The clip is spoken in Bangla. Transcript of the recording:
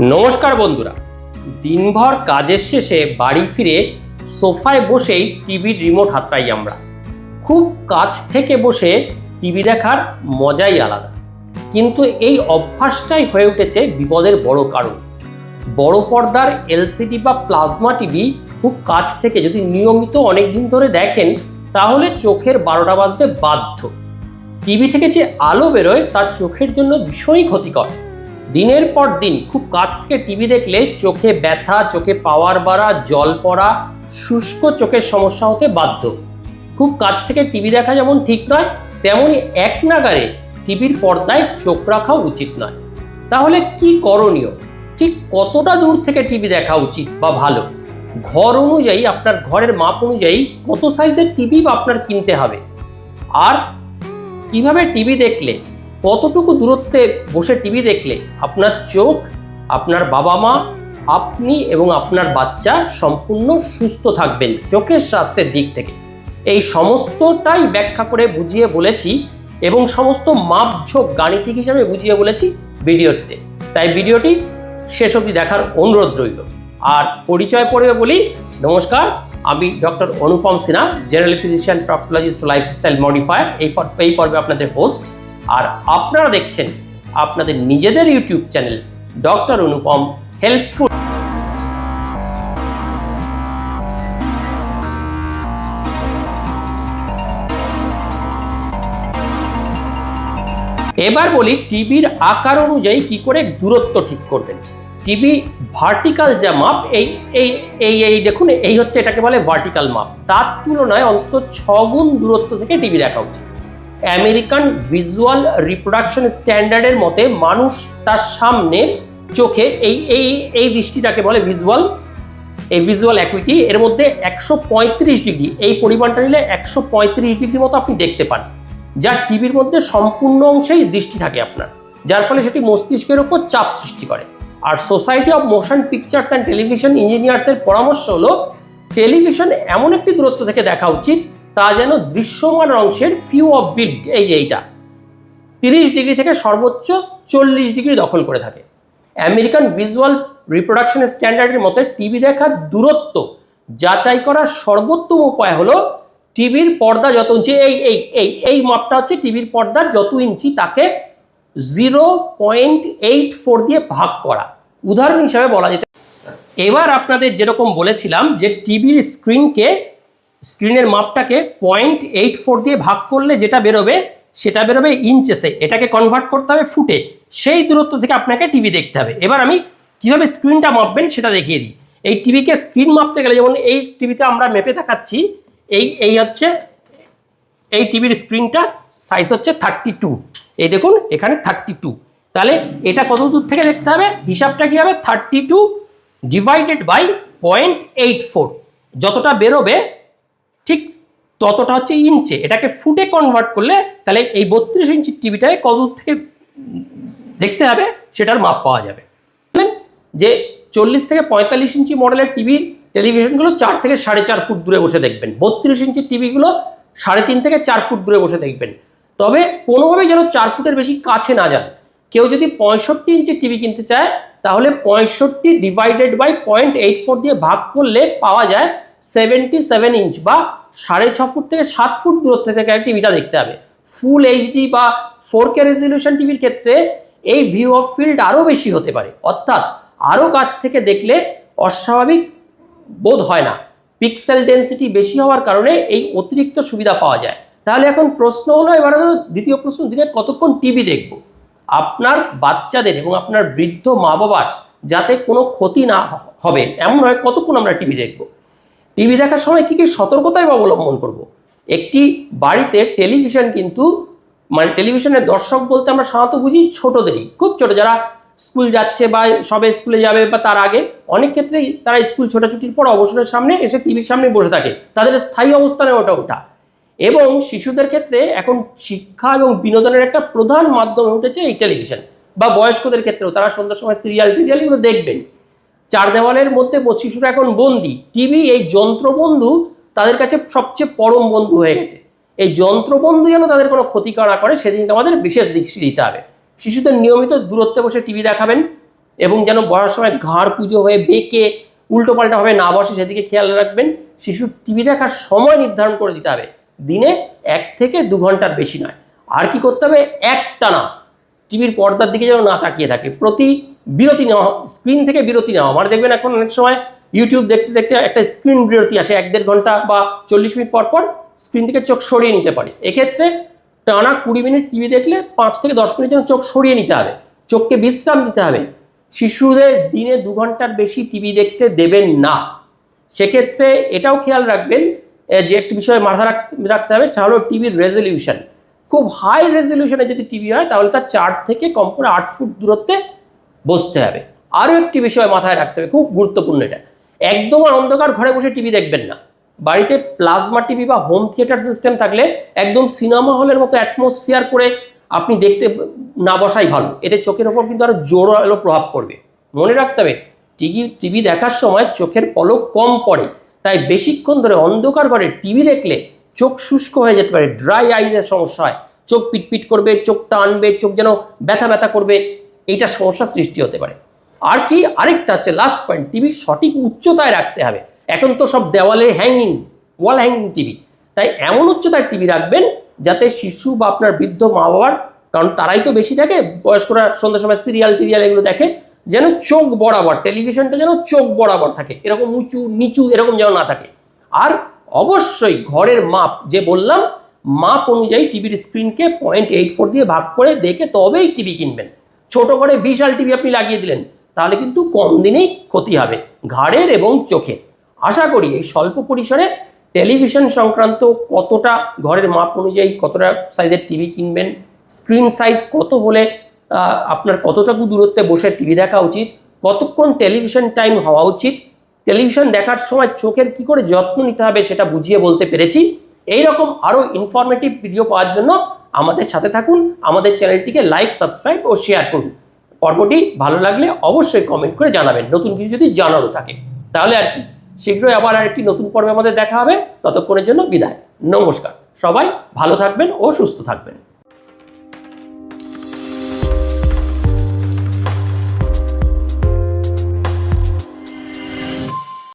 নমস্কার বন্ধুরা, দিনভর কাজের শেষে বাড়ি ফিরে সোফায় বসেই টিভির রিমোট হাতড়াই আমরা। খুব কাছ থেকে বসে টিভি দেখার মজাই আলাদা, কিন্তু এই অভ্যাসটাই হয়ে উঠেছে বিপদের বড় কারণ। বড় পর্দার এলসিডি বা প্লাজমা টিভি খুব কাছ থেকে যদি নিয়মিত অনেক দিন ধরে দেখেন, তাহলে চোখের 12টা বাজতে বাধ্য। টিভি থেকে যে আলো বেরোয় তার চোখের জন্য ভীষণই ক্ষতিকর। দিনের পর দিন খুব কাছ থেকে টিভি দেখলে চোখে ব্যথা, চোখে পাওয়ার বাড়া, জল পড়া, শুষ্ক চোখের সমস্যা হতে বাধ্য। খুব কাছ থেকে টিভি দেখা যেমন ঠিক নয়, তেমনই এক নাগাড়ে টিভির পর্দায় চোখ রাখাও উচিত নয়। তাহলে কি করণীয়? ঠিক কতটা দূর থেকে টিভি দেখা উচিত বা ভালো? ঘর অনুযায়ী, আপনার ঘরের মাপ অনুযায়ী কত সাইজের টিভি আপনার কিনতে হবে, আর কিভাবে টিভি দেখলে, কতটুকু দূরত্বে বসে টিভি দেখলে আপনার চোখ, আপনার বাবা মা, আপনি এবং আপনার বাচ্চা সম্পূর্ণ সুস্থ থাকবেন চোখের স্বাস্থ্যের দিক থেকে, এই সমস্তটাই ব্যাখ্যা করে বুঝিয়ে বলেছি এবং সমস্ত মাপঝোঁক গাণিতিক হিসাবে বুঝিয়ে বলেছি ভিডিওটিতে। তাই ভিডিওটি শেষ অবধি দেখার অনুরোধ রইল। আর পরিচয় পড়বে বলি, নমস্কার, আমি doctor Anupam Sinha, general physician, proctologist, lifestyle modifier, এই পর্বে আপনাদের হোস্ট। আর আপনারা দেখছেন আপনাদের নিজেদের YouTube channel doctor Anupam helpful. এবার বলি টিভির আকার অনুযায়ী কি করে দূরত্ব ঠিক করবেন। টিভি ভার্টিক্যাল যা মাপ, এই দেখুন, এই হচ্ছে, এটাকে বলে ভার্টিক্যাল মাপ। তার তুলনায় অন্তত 6 গুণ দূরত্ব থেকে টিভি দেখা উচিত। আমেরিকান ভিজুয়াল রিপ্রোডাকশন স্ট্যান্ডার্ডের মতে মানুষ তার সামনের চোখে এই দৃষ্টিটাকে বলে ভিজুয়াল অ্যাকুইটি, এর মধ্যে 135 ডিগ্রি, এই পরিমাণটা নিলে 135 ডিগ্রি মতো আপনি দেখতে পান, যা টিভির মধ্যে সম্পূর্ণ অংশেই দৃষ্টি থাকে আপনার, যার ফলে সেটি মস্তিষ্কের উপর চাপ সৃষ্টি করে। আর society of motion pictures and television ইঞ্জিনিয়ার্সের পরামর্শ হলো টেলিভিশন এমন একটি দূরত্ব থেকে দেখা উচিত তা যেন দৃশ্যমান অংশের ফিউ অফ ভিড, এই যে এইটা 30 ডিগ্রি থেকে সর্বোচ্চ 40 ডিগ্রি দখল করে থাকে। আমেরিকান ভিজুয়াল রিপ্রোডাকশন স্ট্যান্ডার্ডের মতে টিভি দেখার দূরত্ব যাচাই করার সর্বোত্তম উপায় হলো টিভির পর্দা যত ইঞ্চি, এই মাপটা হচ্ছে টিভির পর্দার যত ইঞ্চি, তাকে 0.84 দিয়ে ভাগ করা। উদাহরণ হিসাবে বলা যেতে, এবার আপনাদের যেরকম বলেছিলাম যে টিভির স্ক্রিনের মাপটাকে 0.84 দিয়ে ভাগ করলে যেটা বেরোবে সেটা বেরোবে ইঞ্চেসে, এটাকে কনভার্ট করতে হবে ফুটে। সেই দূরত্ব থেকে আপনাকে টিভি দেখতে হবে। এবার আমি কিভাবে স্ক্রিনটা মাপবেন সেটা দেখিয়ে দিই। এই টিভিকে স্ক্রিন মাপতে গেলে, যেমন এই টিভিতে আমরা মেপে দেখাচ্ছি, এই হচ্ছে এই টিভির স্ক্রিনটার সাইজ হচ্ছে 32, এই দেখুন এখানে 32। তাহলে এটা কত দূর থেকে দেখতে হবে, হিসাবটা কি হবে, 32 ডিভাইডেড বাই 0.84, যতটা বেরোবে ঠিক ততটা হচ্ছে ইঞ্চে, এটাকে ফুটে কনভার্ট করলে তাহলে এই 32 ইঞ্চির টিভিটায় কত দূর থেকে দেখতে হবে সেটার মাপ পাওয়া যাবে। যে 40 থেকে 45 ইঞ্চি মডেলের টেলিভিশনগুলো 4 থেকে 4.5 ফুট দূরে বসে দেখবেন, 32 ইঞ্চির টিভিগুলো 3.5 থেকে 4 ফুট দূরে বসে দেখবেন। তবে কোনোভাবেই যেন 4 ফুটের বেশি কাছে না যান। কেউ যদি 65 ইঞ্চির টিভি কিনতে চায়, তাহলে 65 ডিভাইডেড বাই 0.84 দিয়ে ভাগ করলে পাওয়া যায় 77 ইঞ্চ, বা 6.5 ফুট থেকে 7 ফুট দূরত্ব থেকে টিভিটা দেখতে হবে। ফুল এইচডি বা 4K রেজলিউশন টিভির ক্ষেত্রে এই ভিউ অফ ফিল্ড আরও বেশি হতে পারে, অর্থাৎ আরও কাছ থেকে দেখলে অস্বাভাবিক বোধ হয় না। পিক্সেল ডেন্সিটি বেশি হওয়ার কারণে এই অতিরিক্ত সুবিধা পাওয়া যায়। তাহলে এখন প্রশ্ন হলো, এবারে হলো দ্বিতীয় প্রশ্ন, দিনে কতক্ষণ টিভি দেখব? আপনার বাচ্চাদের এবং আপনার বৃদ্ধ মা বাবার যাতে কোনো ক্ষতি না হবে এমন হয় কতক্ষণ আমরা টিভি দেখব। টিভি দেখার সময় কী কী সতর্কতাই অবলম্বন করব? একটি বাড়িতে টেলিভিশন কিন্তু, টেলিভিশনের দর্শক বলতে আমরা সাধারণত বুঝি ছোটদেরই, খুব ছোট, যারা স্কুল যাচ্ছে বা সবে স্কুলে যাবে বা তার আগে, অনেক ক্ষেত্রেই তারা স্কুল ছোটাছুটির পর অবসরের সামনে এসে টিভির সামনে বসে থাকে, তাদের স্থায়ী অবস্থানে ওটা। এবং শিশুদের ক্ষেত্রে এখন শিক্ষা এবং বিনোদনের একটা প্রধান মাধ্যম উঠেছে এই টেলিভিশন, বা বয়স্কদের ক্ষেত্রেও তারা সন্ধ্যার সময় সিরিয়াল এগুলো দেখবেন। 4 দেওয়ালের মধ্যে শিশুরা এখন বন্দি। টিভি এই যন্ত্রবন্ধু তাদের কাছে সবচেয়ে পরম বন্ধু হয়ে গেছে। এই যন্ত্রবন্ধু যেন তাদের কোনো ক্ষতি না করে সেদিনকে আমাদের বিশেষ দৃষ্টি দিতে হবে। শিশুদের নিয়মিত দূরত্বে বসে টিভি দেখাবেন, এবং যেন বসার সময় ঘাড় পুজো হয়ে বেঁকে উল্টোপাল্টাভাবে না বসে সেদিকে খেয়াল রাখবেন। শিশুর টিভি দেখার সময় নির্ধারণ করে দিতে হবে, দিনে 1 থেকে 2 ঘন্টার বেশি নয়। আর কি করতে হবে, একটানা টিভির পর্দার দিকে যেন না তাকিয়ে থাকে, প্রতি বিরতি নেওয়া, স্ক্রিন থেকে বিরতি নেওয়া। মানে দেখবেন এখন অনেক সময় ইউটিউব দেখতে দেখতে একটা স্ক্রিন বিরতি আসে 1-1.5 ঘন্টা বা 40 মিনিট পর পর স্ক্রিন থেকে চোখ সরিয়ে নিতে পারে। এক্ষেত্রে টানা 20 মিনিট টিভি দেখলে 5 থেকে 10 মিনিট যেন চোখ সরিয়ে নিতে হবে, চোখকে বিশ্রাম দিতে হবে। শিশুদের দিনে 2 ঘন্টার বেশি টিভি দেখতে দেবেন না। সেক্ষেত্রে এটাও খেয়াল রাখবেন যে একটি বিষয়ে মাথা রাখতে হবে, সেটা হলো টিভির রেজলিউশন। খুব হাই রেজলিউশনে যদি টিভি হয় তাহলে তার 4 থেকে কম করে 8 ফুট দূরত্বে বসতে হবে। আরও একটি বিষয় মাথায় রাখতে হবে, খুব গুরুত্বপূর্ণ এটা, একদম অন্ধকার ঘরে বসে টিভি দেখবেন না। বাড়িতে প্লাজমা টিভি বা হোম থিয়েটার সিস্টেম থাকলে একদম সিনেমা হলের মতো অ্যাটমসফিয়ার করে আপনি দেখতে না বসাই ভালো, এতে চোখের ওপর কিন্তু আরও জোরালো প্রভাব পড়বে। মনে রাখতে হবে টিভি দেখার সময় চোখের পলক কম পড়ে, তাই বেশিক্ষণ ধরে অন্ধকার ঘরে টিভি দেখলে চোখ শুষ্ক হয়ে যেতে পারে, ড্রাই আইজের সমস্যা হয়, চোখ পিটপিট করবে, চোখ টানবে, চোখ যেন ব্যথা ব্যথা করবে, এইটা সমস্যার সৃষ্টি হতে পারে। আর কি আরেকটা হচ্ছে লাস্ট পয়েন্ট, টিভির সঠিক উচ্চতায় রাখতে হবে। এখন তো সব দেওয়ালে ওয়াল হ্যাঙ্গিং টিভি, তাই এমন উচ্চতায় টিভি রাখবেন যাতে শিশু বা আপনার বৃদ্ধ মা বাবার, কারণ তারাই তো বেশি থাকে, বয়স্করা সন্ধ্যার সময় সিরিয়াল টিরিয়াল এগুলো দেখে, যেন চোখ বরাবর, টেলিভিশনটা যেন চোখ বরাবর থাকে, এরকম উঁচু নিচু এরকম যেন না থাকে। আর অবশ্যই ঘরের মাপ, যে বললাম মাপ অনুযায়ী টিভির স্ক্রিনকে 0.84 দিয়ে ভাগ করে দেখে তবেই টিভি কিনবেন। ছোট করে বিশাল টিভি আপনি লাগিয়ে দিলেন, তাহলে কিন্তু কম দিনেই ক্ষতি হবে ঘাড়ের এবং চোখের। আশা করি এই স্বল্প পরিসরে টেলিভিশন সংক্রান্ত, কতটা ঘরের মাপ অনুযায়ী কতটা সাইজের টিভি কিনবেন, স্ক্রিন সাইজ কত হলে আপনার কতটুকু দূরত্বে বসে টিভি দেখা উচিত, কতক্ষণ টেলিভিশন টাইম হওয়া উচিত, টেলিভিশন দেখার সময় চোখের কি করে যত্ন নিতে হবে সেটা বুঝিয়ে বলতে পেরেছি। এই রকম আরও ইনফরমেটিভ ভিডিও পাওয়ার জন্য আমাদের সাথে থাকুন, আমাদের চ্যানেলটিকে লাইক, সাবস্ক্রাইব ও শেয়ার করুন। পর্বটি ভালো লাগলে অবশ্যই কমেন্ট করে জানাবেন, নতুন কিছু যদি জানারও থাকে। তাহলে আর কি, শীঘ্রই আবার আরেকটি নতুন পর্বে আমাদের দেখা হবে। ততক্ষণের জন্য বিদায়, নমস্কার। সবাই ভালো থাকবেন ও সুস্থ থাকবেন।